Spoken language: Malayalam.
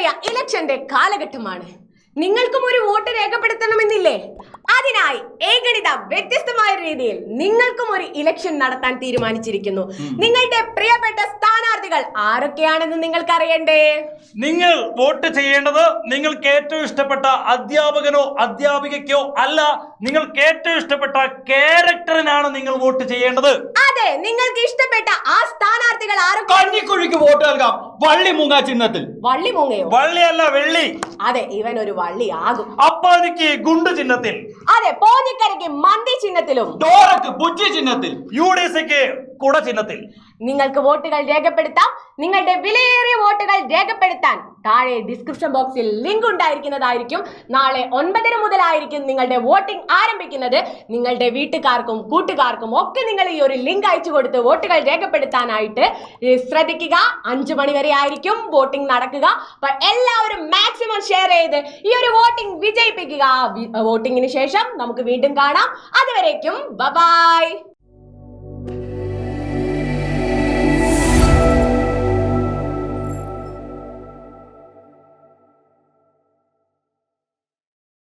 നമുക്കറിയാം ഇലക്ഷന്റെ കാലഘട്ടമാണ്. നിങ്ങൾക്കും ഒരു വോട്ട് രേഖപ്പെടുത്തണമെന്നില്ലേ? അതിനായി ഏകണിത വ്യത്യസ്തമായ രീതിയിൽ നിങ്ങൾക്കും ഒരു ഇലക്ഷൻ നടത്താൻ തീരുമാനിച്ചിരിക്കുന്നു. നിങ്ങളുടെ പ്രിയപ്പെട്ട സ്ഥാനാർത്ഥികൾ ആരൊക്കെയാണെന്ന് നിങ്ങൾക്ക് അറിയണ്ടേ? നിങ്ങൾ വോട്ട് ചെയ്യേണ്ടത് നിങ്ങൾക്ക് ഏറ്റവും ഇഷ്ടപ്പെട്ട അധ്യാപകനോ അധ്യാപികയ്ക്കോ അല്ല, നിങ്ങൾക്ക് ഏറ്റവും ഇഷ്ടപ്പെട്ട ക്യാരക്ടറിനാണ് നിങ്ങൾ വോട്ട് ചെയ്യേണ്ടത്. അതെ, നിങ്ങൾക്ക് ഇഷ്ടപ്പെട്ട ആ സ്ഥാനാർത്ഥികൾ ആരൊക്കെ? കഞ്ഞിക്കുഴിക്ക് വോട്ട് നൽകാം വള്ളിമൂങ്ങ ചിഹ്നത്തിൽ. വള്ളിമൂങ്ങയോ? വള്ളിയല്ല, വെള്ളി. അതെ, ഇവൻ ഒരു വള്ളി ആകും. അപ്പാനിക്ക് ഗുണ്ട് ചിഹ്നത്തിൽ. അതെ, പോഞ്ഞിക്കരയ്ക്ക് മന്തി ചിഹ്നത്തിലും. ഡോറക്ക് ബുജ്ജി ചിഹ്നത്തിൽ. UDCക്ക് കുട ചിഹ്നത്തിൽ. നിങ്ങൾക്ക് വോട്ടുകൾ രേഖപ്പെടുത്താം. നിങ്ങളുടെ വിലയേറിയ വോട്ടുകൾ രേഖപ്പെടുത്താൻ താഴെ ഡിസ്ക്രിപ്ഷൻ ബോക്സിൽ ലിങ്ക് ഉണ്ടായിരിക്കുന്നതായിരിക്കും. നാളെ 9:30 മുതലായിരിക്കും നിങ്ങളുടെ വോട്ടിംഗ് ആരംഭിക്കുന്നത്. നിങ്ങളുടെ വീട്ടുകാർക്കും കൂട്ടുകാർക്കും ഒക്കെ നിങ്ങൾ ഈ ഒരു ലിങ്ക് അയച്ചു കൊടുത്ത് വോട്ടുകൾ രേഖപ്പെടുത്താനായിട്ട് ശ്രദ്ധിക്കുക. 5 മണി വരെ ആയിരിക്കും വോട്ടിംഗ് നടക്കുക. അപ്പൊ എല്ലാവരും മാക്സിമം ഷെയർ ചെയ്ത് ഈ ഒരു വോട്ടിംഗ് വിജയിപ്പിക്കുക. വോട്ടിംഗിന് ശേഷം നമുക്ക് വീണ്ടും കാണാം. അതുവരേക്കും ബൈ.